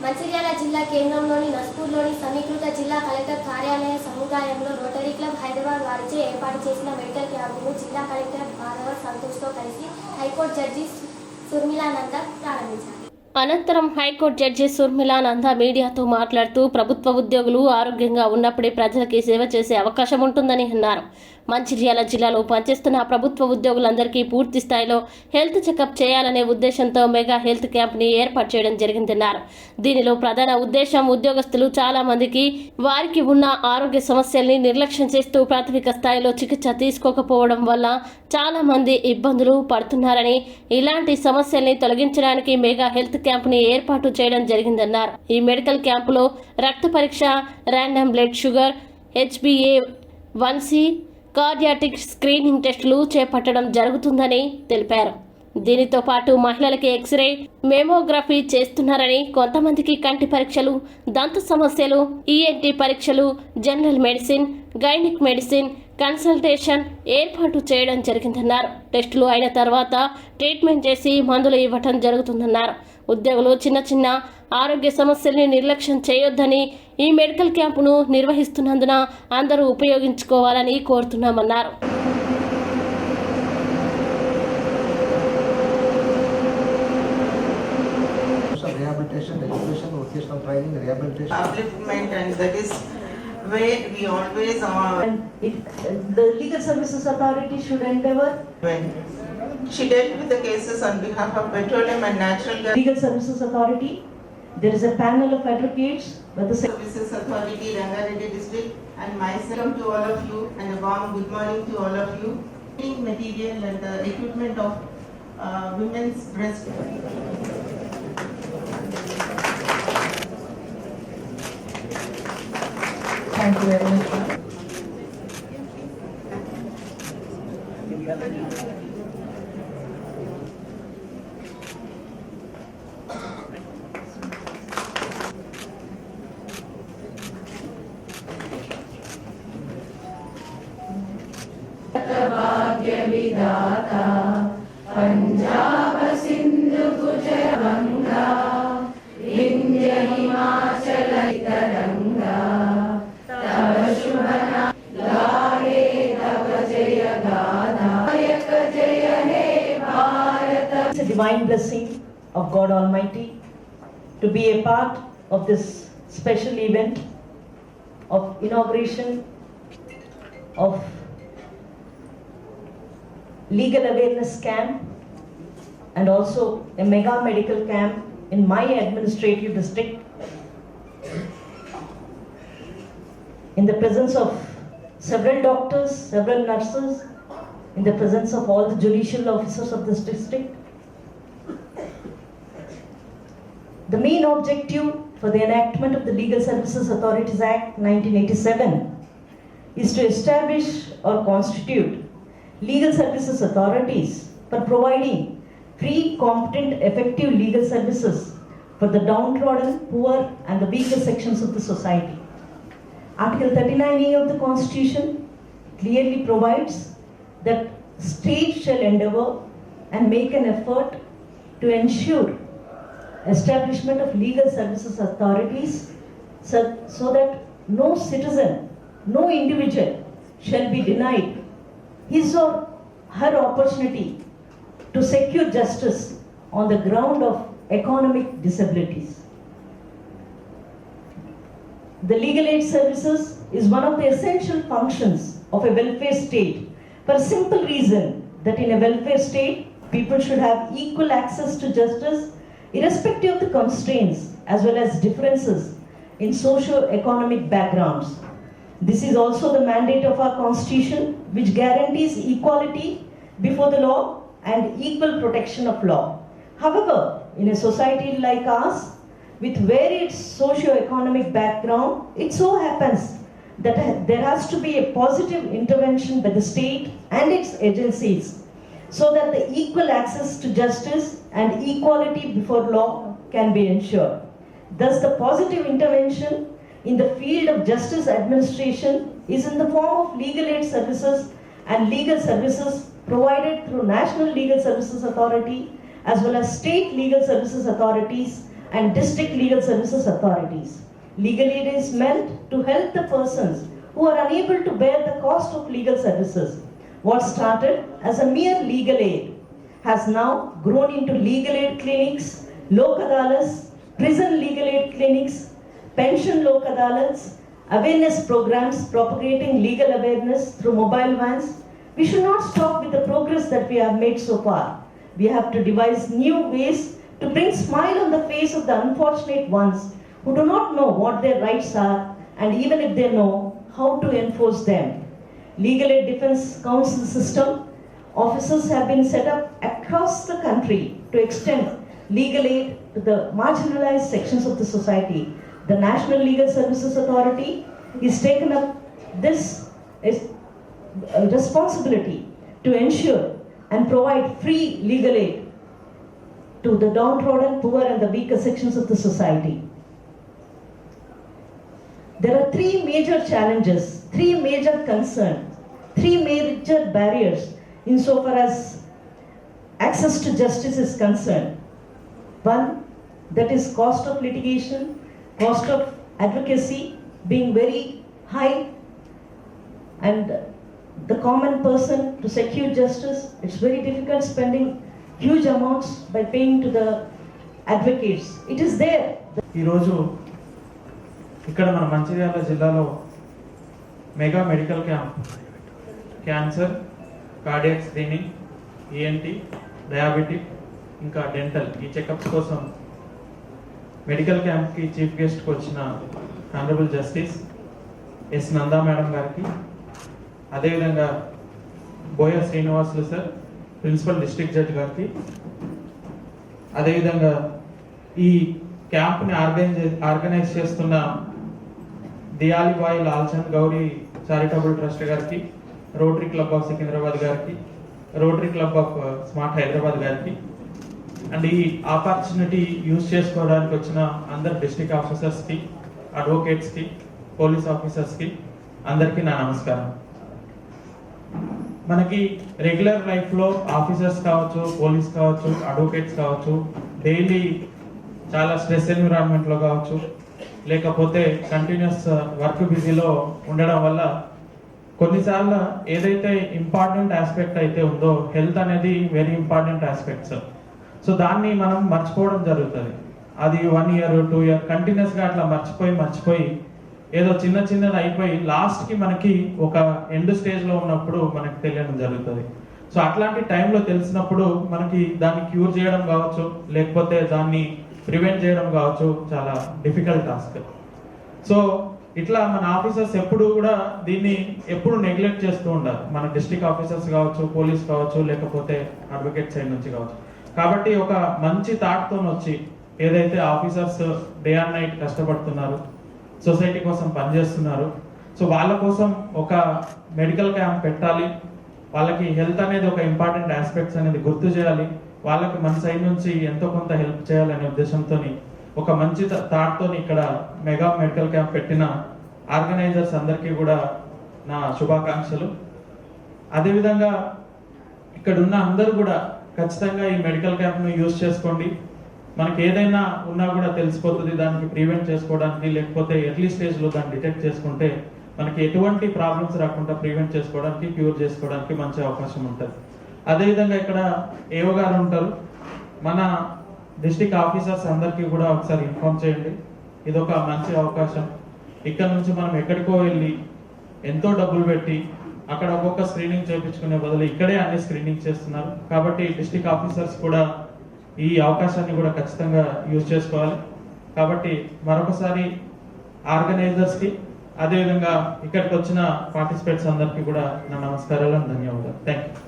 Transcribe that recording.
మంచిర్యాల జిల్లా కేంద్రంలోని నస్పూర్లోని సమీకృత జిల్లా కలెక్టర్ కార్యాలయ సముదాయంలో రోటరీ క్లబ్ హైదరాబాద్ వారిచే ఏర్పాటు చేసిన మెడికల్ క్యాంపును జిల్లా కలెక్టర్ భారవర్ సంతోష్తో కలిసి హైకోర్టు జడ్జి సుర్మిలానంద ప్రారంభించారు. అనంతరం హైకోర్టు జడ్జి సుర్మిలానంద మీడియాతో మాట్లాడుతూ ప్రభుత్వ ఉద్యోగులు ఆరోగ్యంగా ఉన్నప్పుడే ప్రజలకి సేవ చేసే అవకాశం ఉంటుందని అన్నారు. మంచిర్యాల జిల్లాలో పనిచేస్తున్న ప్రభుత్వ ఉద్యోగులందరికీ పూర్తి స్థాయిలో హెల్త్ చెకప్ చేయాలనే ఉద్దేశంతో మెగా హెల్త్ క్యాంప్ని ఏర్పాటు చేయడం జరిగిందన్నారు. దీనిలో ప్రధాన ఉద్దేశం ఉద్యోగస్తులు చాలా మందికి వారికి ఉన్న ఆరోగ్య సమస్యల్ని నిర్లక్ష్యం చేస్తూ ప్రాథమిక స్థాయిలో చికిత్స తీసుకోకపోవడం వల్ల చాలా మంది ఇబ్బందులు పడుతున్నారని, ఇలాంటి సమస్యల్ని తొలగించడానికి మెగా హెల్త్ క్యాంపుని ఏర్పాటు చేయడం జరిగిందన్నారు. ఈ మెడికల్ క్యాంపులో రక్త పరీక్ష, random blood sugar, HbA1c, cardiac screening టెస్టులు చేపట్టడం జరుగుతుందని తెలిపారు. దీనితో పాటు మహిళలకి ఎక్స్రే, మెమోగ్రఫీ చేస్తున్నారని, కొంతమందికి కంటి పరీక్షలు, దంత సమస్యలు, ENT పరీక్షలు, general medicine, gynaec medicine consultation ఏర్పాటు చేయడం జరిగిందన్నారు. టెస్టులు అయిన తర్వాత ట్రీట్మెంట్ చేసి మందులు ఇవ్వటం జరుగుతుందన్నారు. ఉద్యోగులు చిన్న చిన్న ఆరోగ్య సమస్యల్ని నిర్లక్ష్యం చేయొద్దని, ఈ మెడికల్ క్యాంపును నిర్వహిస్తున్నందున అందరూ ఉపయోగించుకోవాలని కోరుతున్నామన్నారు. Rehabilitation, education, vocational training, rehabilitation. Upliftment, and that is where we always are. The Legal Services Authority should endeavor. When she dealt with the cases on behalf of Petroleum and Natural Gas Legal Services Authority, there is a panel of advocates by the Services Authority, Rangareddy District, and myself to all of you, and a warm good morning to all of you. Material and the equipment of women's breast. Thank you very much. भाग्य विधाता पंजाब सिंधु गुजरात गंगा विंध्य हिमाचल तरंगा तव शुभ नाम गाहे तव जय गाथा जय हे Bharat. It's a divine blessing of God Almighty to be a part of this special event of inauguration of legal awareness camp and also a mega medical camp in my administrative district, in the presence of several doctors, several nurses, in the presence of all the judicial officers of this district. The main objective for the enactment of the Legal Services Authorities Act 1987 is to establish or constitute legal services authorities for providing free, competent, effective legal services for the downtrodden, poor and the weaker sections of the society. Article 39A of the Constitution clearly provides that state shall endeavor and make an effort to ensure establishment of legal services authorities so that no citizen, no individual shall be denied his or her opportunity to secure justice on the ground of economic disabilities. The legal aid services is one of the essential functions of a welfare state for a simple reason that in a welfare state, people should have equal access to justice irrespective of the constraints as well as differences in socio-economic backgrounds. This is also the mandate of our Constitution, which guarantees equality before the law and equal protection of law. However, in a society like ours, with varied socio-economic background, it so happens that there has to be a positive intervention by the state and its agencies so that the equal access to justice and equality before law can be ensured. Thus, the positive intervention in the field of justice administration is in the form of legal aid services and legal services provided through National Legal Services Authority as well as state legal services authorities and district legal services authorities. Legal aid is meant to help the persons who are unable to bear the cost of legal services. What started as a mere legal aid has now grown into legal aid clinics, lok adalats, prison legal aid clinics, pension lok adalats, awareness programs propagating legal awareness through mobile vans. We should not stop with the progress that we have made so far. We have to devise new ways to bring smile on the face of the unfortunate ones who do not know what their rights are, and even if they know, how to enforce them. Legal Aid Defense Council system offices have been set up across the country to extend legal aid to the marginalized sections of the society. The National Legal Services Authority is taken up this responsibility to ensure and provide free legal aid to the downtrodden, poor and the weaker sections of the society. There are three major challenges, three major concerns, three major barriers insofar as access to justice is concerned. One, that is cost of litigation, cost of advocacy being very high, and the common person to secure justice, it's very difficult spending huge amounts by paying to the advocates. It is there. ఇక్కడ మన మంచిర్యాల జిల్లాలో mega medical camp cancer, cardiac screening, ENT, diabetic ఇంకా dental ఈ checkups కోసం medical క్యాంప్కి chief గెస్ట్కి వచ్చిన honourable justice S Nanda madam గారికి, అదేవిధంగా Boya Srinivasulu sir principal district judge గారికి, అదేవిధంగా ఈ క్యాంప్ని ఆర్గనైజ్ చేస్తున్న దియాలిబాయి లాల్చంద్ గౌరీ చారిటబుల్ ట్రస్ట్ గారికి, రోటరీ క్లబ్ ఆఫ్ సికింద్రాబాద్ గారికి, rotary club of smart Hyderabad గారికి, అండ్ ఈ ఆపర్చునిటీ యూజ్ చేసుకోవడానికి వచ్చిన అందరు డిస్ట్రిక్ట్ ఆఫీసర్స్కి, అడ్వకేట్స్కి, పోలీస్ ఆఫీసర్స్కి అందరికీ నా నమస్కారం. మనకి రెగ్యులర్ లైఫ్లో ఆఫీసర్స్ కావచ్చు, పోలీస్ కావచ్చు, అడ్వకేట్స్ కావచ్చు, డైలీ చాలా స్ట్రెస్ ఎన్విరాన్మెంట్లో కావచ్చు, లేకపోతే కంటిన్యూస్ వర్క్ బిజీలో ఉండడం వల్ల కొన్నిసార్లు ఏదైతే ఇంపార్టెంట్ ఆస్పెక్ట్ అయితే ఉందో హెల్త్ అనేది వెరీ ఇంపార్టెంట్ ఆస్పెక్ట్స్. సో దాన్ని మనం మర్చిపోవడం జరుగుతుంది. అది 1 year 2 year కంటిన్యూస్గా అట్లా మర్చిపోయి ఏదో చిన్నది అయిపోయి లాస్ట్కి మనకి ఒక ఎండ్ స్టేజ్లో ఉన్నప్పుడు మనకి తెలియడం జరుగుతుంది. సో అట్లాంటి టైంలో తెలిసినప్పుడు మనకి దాన్ని క్యూర్ చేయడం కావచ్చు, లేకపోతే దాన్ని ప్రివెంట్ చేయడం కావచ్చు, చాలా డిఫికల్ట్ టాస్క్. సో ఇట్లా మన ఆఫీసర్స్ ఎప్పుడు కూడా దీన్ని ఎప్పుడు నెగ్లెక్ట్ చేస్తూ ఉండాలి. మన డిస్ట్రిక్ట్ ఆఫీసర్స్ కావచ్చు, పోలీస్ కావచ్చు, లేకపోతే అడ్వకేట్ సైడ్ నుంచి కావచ్చు. కాబట్టి ఒక మంచి థాట్తో వచ్చి ఏదైతే ఆఫీసర్స్ డే అండ్ నైట్ కష్టపడుతున్నారు, సొసైటీ కోసం పనిచేస్తున్నారు, సో వాళ్ళ కోసం ఒక మెడికల్ క్యాంప్ పెట్టాలి, వాళ్ళకి హెల్త్ అనేది ఒక ఇంపార్టెంట్ ఆస్పెక్ట్స్ అనేది గుర్తు చేయాలి, వాళ్ళకి మన సైడ్ నుంచి ఎంతో కొంత హెల్ప్ చేయాలనే ఉద్దేశంతో ఒక మంచి థాట్తో ఇక్కడ మెగా మెడికల్ క్యాంప్ పెట్టిన ఆర్గనైజర్స్ అందరికీ కూడా నా శుభాకాంక్షలు. అదేవిధంగా ఇక్కడ ఉన్న అందరూ కూడా ఖచ్చితంగా ఈ మెడికల్ క్యాంప్ను యూజ్ చేసుకోండి. మనకి ఏదైనా ఉన్నా కూడా తెలిసిపోతుంది, దానికి ప్రివెంట్ చేసుకోవడానికి, లేకపోతే ఎర్లీ స్టేజ్లో దాన్ని డిటెక్ట్ చేసుకుంటే మనకి ఎటువంటి ప్రాబ్లమ్స్ రాకుండా ప్రివెంట్ చేసుకోవడానికి, క్యూర్ చేసుకోవడానికి మంచి అవకాశం ఉంటుంది. అదేవిధంగా ఇక్కడ ఏఓ గారు ఉంటారు, మన డిస్ట్రిక్ట్ ఆఫీసర్స్ అందరికీ కూడా ఒకసారి ఇన్ఫార్మ్ చేయండి. ఇదొక మంచి అవకాశం. ఇక్కడ నుంచి మనం ఎక్కడికో వెళ్ళి ఎంతో డబ్బులు పెట్టి అక్కడ ఒక్కొక్క స్క్రీనింగ్ చేయించుకునే బదులు ఇక్కడే అన్ని స్క్రీనింగ్ చేస్తున్నారు. కాబట్టి డిస్ట్రిక్ట్ ఆఫీసర్స్ కూడా ఈ అవకాశాన్ని కూడా ఖచ్చితంగా యూజ్ చేసుకోవాలి. కాబట్టి మరొకసారి ఆర్గనైజర్స్కి, అదేవిధంగా ఇక్కడికి వచ్చిన పార్టిసిపేట్స్ అందరికీ కూడా నా నమస్కారాలు, ధన్యవాదాలు. Thank you.